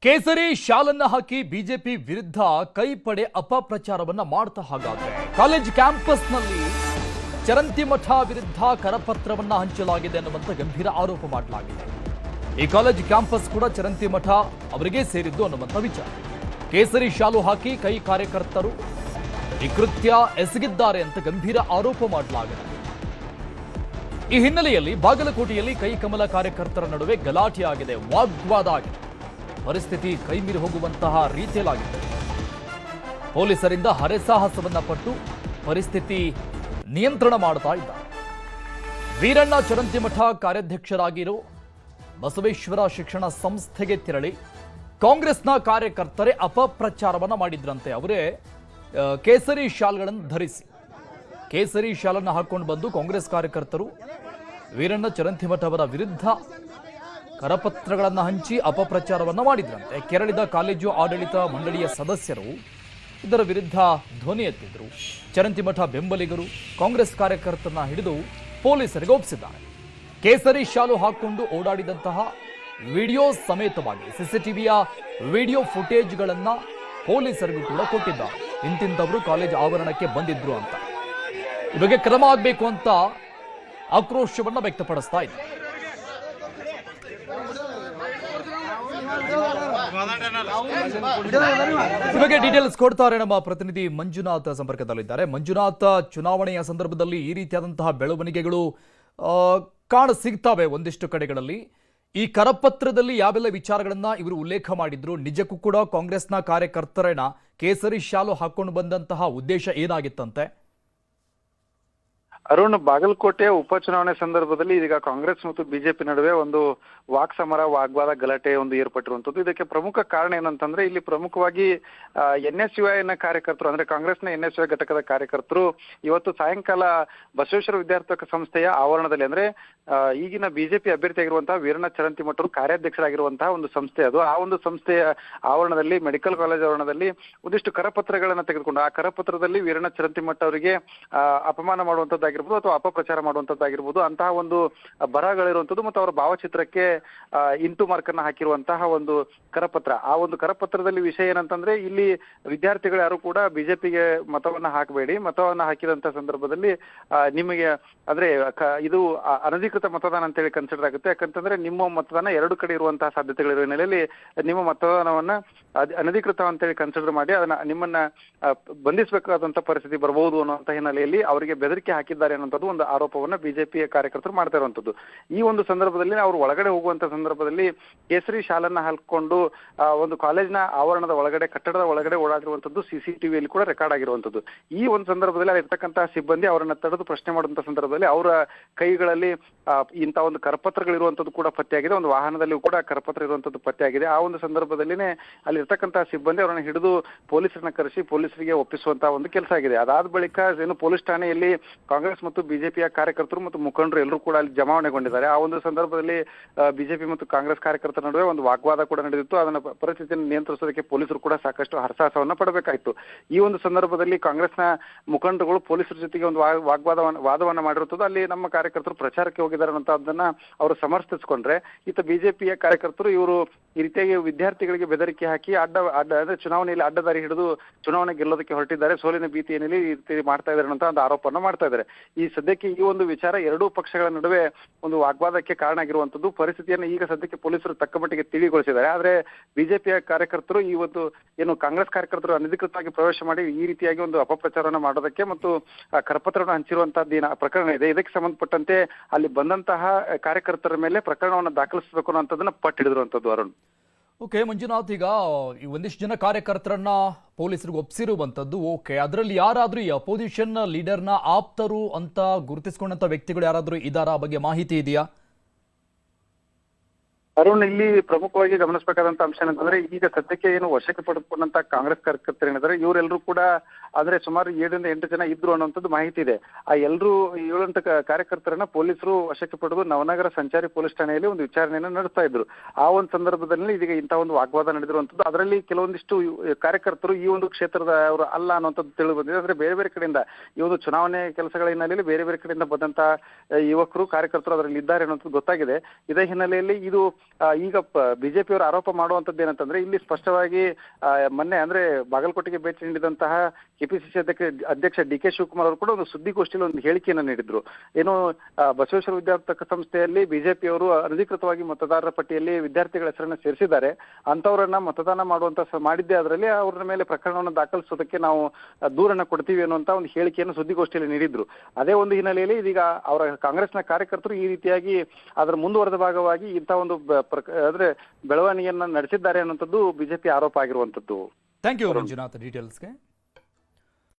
ಕೇಸರಿ ಶಾಲನ್ನ ಹಾಕಿ ಬಿಜೆಪಿ ವಿರುದ್ಧ ಕೈಪಡೆ ಅಪಪ್ರಚಾರವನ್ನ ಮಾಡ್ತಾ ಹಾಗಾದ್ರೆ ಕಾಲೇಜ್ ಕ್ಯಾಂಪಸ್ನಲ್ಲಿ ಚರಂತಿಮಠ ವಿರುದ್ಧ ಕರಪತ್ರವನ್ನ ಹಂಚಲಾಗಿದೆ ಅನ್ನುವಂತ ಗಂಭೀರ ಆರೋಪ ಮಾಡಲಾಗಿದೆ. ಈ ಕಾಲೇಜ್ ಕ್ಯಾಂಪಸ್ ಕೂಡ ಚರಂತಿಮಠ ಅವರಿಗೆ ಸೇರಿದ್ದು ಅನ್ನುವಂತ ವಿಚಾರ. ಕೇಸರಿ ಶಾಲು ಹಾಕಿ ಕೈ ಕಾರ್ಯಕರ್ತರು ಈ ಕೃತ್ಯ ಎಸಗಿದ್ದಾರೆ ಅಂತ ಗಂಭೀರ ಆರೋಪ ಮಾಡಲಾಗಿದೆ. ಈ ಹಿನ್ನೆಲೆಯಲ್ಲಿ ಬಾಗಲಕೋಟೆಯಲ್ಲಿ ಕೈ ಕಮಲ ಕಾರ್ಯಕರ್ತರ ನಡುವೆ ಗಲಾಟೆ ಆಗಿದೆ, ವಾಗ್ವಾದ ಆಗಿದೆ. ಪರಿಸ್ಥಿತಿ ಕೈಮೀರಿ ಹೋಗುವಂತಹ ರೀತಿಯಲ್ಲಾಗಿದೆ. ಪೊಲೀಸರಿಂದ ಹರೆಸಾಹಸವನ್ನ ಪಟ್ಟು ಪರಿಸ್ಥಿತಿ ನಿಯಂತ್ರಣ ಮಾಡ್ತಾ ಇದ್ದಾರೆ. ವೀರಣ್ಣ ಚರಂತಿಮಠ ಕಾರ್ಯಾಧ್ಯಕ್ಷರಾಗಿರೋ ಬಸವೇಶ್ವರ ಶಿಕ್ಷಣ ಸಂಸ್ಥೆಗೆ ತೆರಳಿ ಕಾಂಗ್ರೆಸ್ನ ಕಾರ್ಯಕರ್ತರೇ ಅಪಪ್ರಚಾರವನ್ನ ಮಾಡಿದ್ರಂತೆ. ಅವರೇ ಕೇಸರಿ ಶಾಲ್ಗಳನ್ನು ಧರಿಸಿ ಕೇಸರಿ ಶಾಲನ್ನು ಹಾಕೊಂಡು ಬಂದು ಕಾಂಗ್ರೆಸ್ ಕಾರ್ಯಕರ್ತರು ವೀರಣ್ಣ ಚರಂತಿಮಠ ಅವರ ವಿರುದ್ಧ ಕರಪತ್ರಗಳನ್ನು ಹಂಚಿ ಅಪಪ್ರಚಾರವನ್ನ ಮಾಡಿದ್ರಂತೆ. ಕೆರಳಿದ ಕಾಲೇಜು ಆಡಳಿತ ಮಂಡಳಿಯ ಸದಸ್ಯರು ಇದರ ವಿರುದ್ಧ ಧ್ವನಿ ಎತ್ತಿದ್ರು. ಚರಂತಿಮಠ ಬೆಂಬಲಿಗರು ಕಾಂಗ್ರೆಸ್ ಕಾರ್ಯಕರ್ತರನ್ನ ಹಿಡಿದು ಪೊಲೀಸರಿಗೆ ಒಪ್ಪಿಸಿದ್ದಾರೆ. ಕೇಸರಿ ಶಾಲು ಹಾಕೊಂಡು ಓಡಾಡಿದಂತಹ ವಿಡಿಯೋ ಸಮೇತವಾಗಿ ಸಿಸಿಟಿವಿಯ ವಿಡಿಯೋ ಫುಟೇಜ್ಗಳನ್ನ ಪೊಲೀಸರಿಗೂ ಕೂಡ ಕೊಟ್ಟಿದ್ದಾರೆ. ಇಂತಿಂತವರು ಕಾಲೇಜ್ ಆವರಣಕ್ಕೆ ಬಂದಿದ್ರು ಅಂತ, ಈ ಬಗ್ಗೆ ಕ್ರಮ ಆಗಬೇಕು ಅಂತ ಆಕ್ರೋಶವನ್ನ ವ್ಯಕ್ತಪಡಿಸ್ತಾ ಇದ್ದಾರೆ. ಈ ಬಗ್ಗೆ ಡೀಟೇಲ್ಸ್ ಕೊಡ್ತಾರೆ ನಮ್ಮ ಪ್ರತಿನಿಧಿ ಮಂಜುನಾಥ್ ಸಂಪರ್ಕದಲ್ಲಿದ್ದಾರೆ. ಮಂಜುನಾಥ್, ಚುನಾವಣೆಯ ಸಂದರ್ಭದಲ್ಲಿ ಈ ರೀತಿಯಾದಂತಹ ಬೆಳವಣಿಗೆಗಳು ಕಾಣ ಸಿಗ್ತವೆ ಒಂದಿಷ್ಟು ಕಡೆಗಳಲ್ಲಿ. ಈ ಕರಪತ್ರದಲ್ಲಿ ಯಾವೆಲ್ಲ ವಿಚಾರಗಳನ್ನ ಇವರು ಉಲ್ಲೇಖ ಮಾಡಿದ್ರು? ನಿಜಕ್ಕೂ ಕೂಡ ಕಾಂಗ್ರೆಸ್ನ ಕಾರ್ಯಕರ್ತರನ್ನ ಕೇಸರಿ ಶಾಲು ಹಾಕೊಂಡು ಬಂದಂತಹ ಉದ್ದೇಶ ಏನಾಗಿತ್ತಂತೆ? ಅರುಣ್, ಬಾಗಲಕೋಟೆಯ ಉಪಚುನಾವಣೆ ಸಂದರ್ಭದಲ್ಲಿ ಇದೀಗ ಕಾಂಗ್ರೆಸ್ ಮತ್ತು ಬಿಜೆಪಿ ನಡುವೆ ಒಂದು ವಾಕ್ಸಮರ, ವಾಗ್ವಾದ, ಗಲಾಟೆ ಒಂದು ಏರ್ಪಟ್ಟಿರುವಂತದ್ದು. ಇದಕ್ಕೆ ಪ್ರಮುಖ ಕಾರಣ ಏನಂತಂದ್ರೆ, ಇಲ್ಲಿ ಪ್ರಮುಖವಾಗಿ NSUIನ ಕಾರ್ಯಕರ್ತರು, ಅಂದ್ರೆ ಕಾಂಗ್ರೆಸ್ನ NSUI ಘಟಕದ ಕಾರ್ಯಕರ್ತರು ಇವತ್ತು ಸಾಯಂಕಾಲ ಬಸವೇಶ್ವರ ವಿದ್ಯಾರ್ಥಿ ಸಂಸ್ಥೆಯ ಆವರಣದಲ್ಲಿ, ಅಂದ್ರೆ ಈಗಿನ ಬಿಜೆಪಿ ಅಭ್ಯರ್ಥಿಯಾಗಿರುವಂತಹ ವೀರಣ್ಣ ಚರಂತಿಮಠರು ಕಾರ್ಯಾಧ್ಯಕ್ಷರಾಗಿರುವಂತಹ ಒಂದು ಸಂಸ್ಥೆ ಅದು. ಆ ಒಂದು ಸಂಸ್ಥೆಯ ಆವರಣದಲ್ಲಿ, ಮೆಡಿಕಲ್ ಕಾಲೇಜ್ ಆವರಣದಲ್ಲಿ ಒಂದಿಷ್ಟು ಕರಪತ್ರಗಳನ್ನ ತೆಗೆದುಕೊಂಡು ಆ ಕರಪತ್ರದಲ್ಲಿ ವೀರಣ್ಣ ಚರಂತಿಮಠ ಅವರಿಗೆ ಅಪಮಾನ ಮಾಡುವಂತದ್ದಾಗಿರ್ಬೋದು ಅಥವಾ ಅಪಪ್ರಚಾರ ಮಾಡುವಂತದ್ದಾಗಿರ್ಬೋದು ಅಂತಹ ಒಂದು ಬರಹಗಳಿರುವಂತದ್ದು ಮತ್ತು ಅವರ ಭಾವಚಿತ್ರಕ್ಕೆ ಇಂಟು ಮಾರ್ಕ್ ಅನ್ನ ಹಾಕಿರುವಂತಹ ಒಂದು ಕರಪತ್ರ. ಆ ಒಂದು ಕರಪತ್ರದಲ್ಲಿ ವಿಷಯ ಏನಂತಂದ್ರೆ, ಇಲ್ಲಿ ವಿದ್ಯಾರ್ಥಿಗಳು ಯಾರು ಕೂಡ ಬಿಜೆಪಿಗೆ ಮತವನ್ನ ಹಾಕಬೇಡಿ, ಮತವನ್ನ ಹಾಕಿದಂತ ಸಂದರ್ಭದಲ್ಲಿ ನಿಮಗೆ ಅಂದ್ರೆ ಇದು ಅನಧಿಕೃತ ಮತದಾನ ಅಂತ ಹೇಳಿ ಕನ್ಸಿಡರ್ ಆಗುತ್ತೆ. ಯಾಕಂತಂದ್ರೆ ನಿಮ್ಮ ಮತದಾನ ಎರಡು ಕಡೆ ಇರುವಂತಹ ಸಾಧ್ಯತೆಗಳಿರುವ ಹಿನ್ನೆಲೆಯಲ್ಲಿ ನಿಮ್ಮ ಮತದಾನವನ್ನ ಅನಧಿಕೃತ ಅಂತೇಳಿ ಕನ್ಸಿಡರ್ ಮಾಡಿ ಅದನ್ನ ನಿಮ್ಮನ್ನ ಬಂಧಿಸಬೇಕಾದಂತ ಪರಿಸ್ಥಿತಿ ಬರಬಹುದು ಅನ್ನುವಂತ ಹಿನ್ನೆಲೆಯಲ್ಲಿ ಅವರಿಗೆ ಬೆದರಿಕೆ ಹಾಕಿದ್ದಾರೆ ಅನ್ನುವಂಥದ್ದು ಒಂದು ಆರೋಪವನ್ನ ಬಿಜೆಪಿಯ ಕಾರ್ಯಕರ್ತರು ಮಾಡ್ತಾ ಇರುವಂತದ್ದು. ಈ ಒಂದು ಸಂದರ್ಭದಲ್ಲಿ ಅವರು ಒಳಗಡೆ ಹೋಗುವಂತ ಸಂದರ್ಭದಲ್ಲಿ ಕೇಸರಿ ಶಾಲನ್ನ ಹಾಕೊಂಡು ಒಂದು ಕಾಲೇಜ್ನ ಆವರಣದ ಒಳಗಡೆ, ಕಟ್ಟಡದ ಒಳಗಡೆ ಓಡಾಡಿರುವಂತದ್ದು CCTVಯಲ್ಲಿ ಕೂಡ ರೆಕಾರ್ಡ್ ಆಗಿರುವಂತದ್ದು. ಈ ಒಂದು ಸಂದರ್ಭದಲ್ಲಿ ಅಲ್ಲಿರ್ತಕ್ಕಂತಹ ಸಿಬ್ಬಂದಿ ಅವರನ್ನ ತಡೆದು ಪ್ರಶ್ನೆ ಮಾಡುವಂತ ಸಂದರ್ಭದಲ್ಲಿ ಅವರ ಕೈಗಳಲ್ಲಿ ಇಂತಹ ಒಂದು ಕರಪತ್ರಗಳಿರುವಂತದ್ದು ಕೂಡ ಪತ್ತೆಯಾಗಿದೆ. ಒಂದು ವಾಹನದಲ್ಲಿ ಕೂಡ ಕರಪತ್ರ ಇರುವಂತದ್ದು ಪತ್ತೆಯಾಗಿದೆ. ಆ ಒಂದು ಸಂದರ್ಭದಲ್ಲಿನೇ ಅಲ್ಲಿ ಇರ್ತಕ್ಕಂತಹ ಸಿಬ್ಬಂದಿ ಅವರನ್ನ ಹಿಡಿದು ಪೊಲೀಸರನ್ನ ಕರೆಸಿ ಪೊಲೀಸರಿಗೆ ಒಪ್ಪಿಸುವಂತಹ ಒಂದು ಕೆಲಸ ಆಗಿದೆ. ಅದಾದ ಬಳಿಕ ಏನು ಪೊಲೀಸ್ ಠಾಣೆಯಲ್ಲಿ ಕಾಂಗ್ರೆಸ್ ಮತ್ತು ಬಿಜೆಪಿಯ ಕಾರ್ಯಕರ್ತರು ಮತ್ತು ಮುಖಂಡರು ಎಲ್ಲರೂ ಕೂಡ ಅಲ್ಲಿ ಜಮಾವಣೆಗೊಂಡಿದ್ದಾರೆ. ಆ ಒಂದು ಸಂದರ್ಭದಲ್ಲಿ ಬಿಜೆಪಿ ಮತ್ತು ಕಾಂಗ್ರೆಸ್ ಕಾರ್ಯಕರ್ತರ ನಡುವೆ ಒಂದು ವಾಗ್ವಾದ ಕೂಡ ನಡೆದಿತ್ತು. ಅದನ್ನ ಪರಿಸ್ಥಿತಿಯನ್ನು ನಿಯಂತ್ರಿಸೋದಕ್ಕೆ ಪೊಲೀಸರು ಕೂಡ ಸಾಕಷ್ಟು ಹರಸಾಹಸವನ್ನ ಪಡಬೇಕಾಯಿತು. ಈ ಒಂದು ಸಂದರ್ಭದಲ್ಲಿ ಕಾಂಗ್ರೆಸ್ನ ಮುಖಂಡರುಗಳು ಪೊಲೀಸರ ಜೊತೆಗೆ ಒಂದು ವಾದವನ್ನ ಮಾಡಿರುತ್ತದೆ. ಅಲ್ಲಿ ನಮ್ಮ ಕಾರ್ಯಕರ್ತರು ಪ್ರಚಾರಕ್ಕೆ ಹೋಗಿದ್ದಾರೆ ಅನ್ನೋದನ್ನ ಅವರು ಸಮರ್ಥಿಸಿಕೊಂಡ್ರೆ, ಈತ ಬಿಜೆಪಿಯ ಕಾರ್ಯಕರ್ತರು ಇವರು ಈ ರೀತಿಯಾಗಿ ವಿದ್ಯಾರ್ಥಿಗಳಿಗೆ ಬೆದರಿಕೆ ಹಾಕಿ ಅಡ್ಡ ಅಂದ್ರೆ ಚುನಾವಣೆಯಲ್ಲಿ ಅಡ್ಡದಾರಿ ಹಿಡಿದು ಚುನಾವಣೆ ಗೆಲ್ಲೋದಕ್ಕೆ ಹೊರಟಿದ್ದಾರೆ, ಸೋಲಿನ ಭೀತಿಯಲ್ಲಿ ಈ ರೀತಿ ಮಾಡ್ತಾ ಇದ್ದಾರೆ ಅಂತ ಒಂದು ಆರೋಪವನ್ನು ಮಾಡ್ತಾ ಇದ್ದಾರೆ. ಈ ಸದ್ಯಕ್ಕೆ ಈ ಒಂದು ವಿಚಾರ ಎರಡೂ ಪಕ್ಷಗಳ ನಡುವೆ ಒಂದು ವಾಗ್ವಾದಕ್ಕೆ ಕಾರಣ ಆಗಿರುವಂತದ್ದು. ಪರಿಸ್ಥಿತಿಯನ್ನು ಈಗ ಸದ್ಯಕ್ಕೆ ಪೊಲೀಸರು ತಕ್ಕ ಮಟ್ಟಿಗೆ ತಿಳಿಗೊಳಿಸಿದ್ದಾರೆ. ಆದ್ರೆ ಬಿಜೆಪಿಯ ಕಾರ್ಯಕರ್ತರು ಈ ಒಂದು ಏನು ಕಾಂಗ್ರೆಸ್ ಕಾರ್ಯಕರ್ತರು ಅನಧಿಕೃತವಾಗಿ ಪ್ರವೇಶ ಮಾಡಿ ಈ ರೀತಿಯಾಗಿ ಒಂದು ಅಪಪ್ರಚಾರವನ್ನು ಮಾಡೋದಕ್ಕೆ ಮತ್ತು ಕರಪತ್ರವನ್ನು ಹಂಚಿರುವಂತಹದ್ದು ಪ್ರಕರಣ ಇದೆ. ಇದಕ್ಕೆ ಸಂಬಂಧಪಟ್ಟಂತೆ ಅಲ್ಲಿ ಬಂದಂತಹ ಕಾರ್ಯಕರ್ತರ ಮೇಲೆ ಪ್ರಕರಣವನ್ನು ದಾಖಲಿಸಬೇಕು ಅನ್ನೋದನ್ನ ಪಟ್ಟು ಹಿಡಿದಿರುವಂತದ್ದು. ಅರುಣ್, ಓಕೆ ಮಂಜುನಾಥ್, ಈಗ ಒಂದಿಷ್ಟು ಜನ ಕಾರ್ಯಕರ್ತರನ್ನ ಪೊಲೀಸರಿಗೆ ಒಪ್ಸಿರುವಂತದ್ದು ಓಕೆ. ಅದರಲ್ಲಿ ಯಾರಾದ್ರೂ ಈ ಅಪೋಸಿಷನ್ ಲೀಡರ್ನ ಆಪ್ತರು ಅಂತ ಗುರುತಿಸಿಕೊಂಡಂತ ವ್ಯಕ್ತಿಗಳು ಯಾರಾದ್ರೂ ಇದಾರ? ಆ ಬಗ್ಗೆ ಮಾಹಿತಿ ಇದೆಯಾ? ಅರುಣ್, ಇಲ್ಲಿ ಪ್ರಮುಖವಾಗಿ ಗಮನಿಸಬೇಕಾದಂತ ಅಂಶ ಏನಂತಂದ್ರೆ, ಈಗ ಸದ್ಯಕ್ಕೆ ಏನು ವಶಕ್ಕೆ ಪಡೆದುಕೊಂಡಂತ ಕಾಂಗ್ರೆಸ್ ಕಾರ್ಯಕರ್ತರು ಏನಿದ್ದಾರೆ ಇವರೆಲ್ಲರೂ ಕೂಡ ಅಂದ್ರೆ ಸುಮಾರು 7 ರಿಂದ 8 ಜನ ಇದ್ರು ಅನ್ನುವಂಥದ್ದು ಮಾಹಿತಿ ಇದೆ. ಆ 7 ಕಾರ್ಯಕರ್ತರನ್ನ ಪೊಲೀಸರು ವಶಕ್ಕೆ ಪಡೆದು ನವನಗರ ಸಂಚಾರಿ ಪೊಲೀಸ್ ಠಾಣೆಯಲ್ಲಿ ಒಂದು ವಿಚಾರಣೆಯನ್ನು ನಡೆಸ್ತಾ ಇದ್ರು. ಆ ಒಂದು ಸಂದರ್ಭದಲ್ಲಿ ಇದೀಗ ಇಂತಹ ಒಂದು ವಾಗ್ವಾದ ನಡೆದಿರುವಂತದ್ದು. ಅದರಲ್ಲಿ ಕೆಲವೊಂದಿಷ್ಟು ಕಾರ್ಯಕರ್ತರು ಈ ಒಂದು ಕ್ಷೇತ್ರದ ಅವರು ಅಲ್ಲ ಅನ್ನುವಂಥದ್ದು ತಿಳಿದು ಬಂದಿದೆ. ಅಂದ್ರೆ ಬೇರೆ ಬೇರೆ ಕಡೆಯಿಂದ ಈ ಒಂದು ಚುನಾವಣೆ ಕೆಲಸಗಳ ಹಿನ್ನೆಲೆಯಲ್ಲಿ ಬೇರೆ ಬೇರೆ ಕಡೆಯಿಂದ ಬಂದಂತಹ ಯುವಕರು ಕಾರ್ಯಕರ್ತರು ಅದರಲ್ಲಿ ಇದ್ದಾರೆ ಅನ್ನೋದು ಗೊತ್ತಾಗಿದೆ. ಇದೇ ಹಿನ್ನೆಲೆಯಲ್ಲಿ ಇದು ಈಗ ಬಿಜೆಪಿಯವರು ಆರೋಪ ಮಾಡುವಂತದ್ದು ಏನಂತಂದ್ರೆ ಇಲ್ಲಿ ಸ್ಪಷ್ಟವಾಗಿ ಮೊನ್ನೆ ಅಂದ್ರೆ ಬಾಗಲಕೋಟೆಗೆ ಭೇಟಿ ನೀಡಿದಂತಹ ಕೆಪಿಸಿಸಿ ಅಧ್ಯಕ್ಷ ಡಿ ಕೆ ಶಿವಕುಮಾರ್ ಅವರು ಕೂಡ ಒಂದು ಸುದ್ದಿಗೋಷ್ಠಿಯಲ್ಲಿ ಒಂದು ಹೇಳಿಕೆಯನ್ನು ನೀಡಿದ್ರು. ಏನು ಬಸವೇಶ್ವರ ವಿದ್ಯಾರ್ಥಿ ಸಂಸ್ಥೆಯಲ್ಲಿ ಬಿಜೆಪಿಯವರು ಅನಧಿಕೃತವಾಗಿ ಮತದಾರರ ಪಟ್ಟಿಯಲ್ಲಿ ವಿದ್ಯಾರ್ಥಿಗಳ ಹೆಸರನ್ನ ಸೇರಿಸಿದ್ದಾರೆ, ಅಂತವರನ್ನ ಮತದಾನ ಮಾಡಿದ್ದೆ ಅದರಲ್ಲಿ ಅವರ ಮೇಲೆ ಪ್ರಕರಣವನ್ನು ದಾಖಲಿಸೋದಕ್ಕೆ ನಾವು ದೂರನ್ನ ಕೊಡ್ತೀವಿ ಅನ್ನುವಂತ ಒಂದು ಹೇಳಿಕೆಯನ್ನು ಸುದ್ದಿಗೋಷ್ಠಿಯಲ್ಲಿ ನೀಡಿದ್ರು. ಅದೇ ಒಂದು ಹಿನ್ನೆಲೆಯಲ್ಲಿ ಇದೀಗ ಅವರ ಕಾಂಗ್ರೆಸ್ನ ಕಾರ್ಯಕರ್ತರು ಈ ರೀತಿಯಾಗಿ ಅದರ ಮುಂದುವರೆದ ಭಾಗವಾಗಿ ಇಂಥ ಒಂದು ಅಂದ್ರೆ ಬೆಳವಣಿಗೆಯನ್ನ ನಡೆಸಿದ್ದಾರೆ ಅನ್ನುವಂಥದ್ದು ಬಿಜೆಪಿ ಆರೋಪ ಆಗಿರುವಂತದ್ದು. Thank you Manjunath ಡೀಟೇಲ್ಸ್ಗೆ.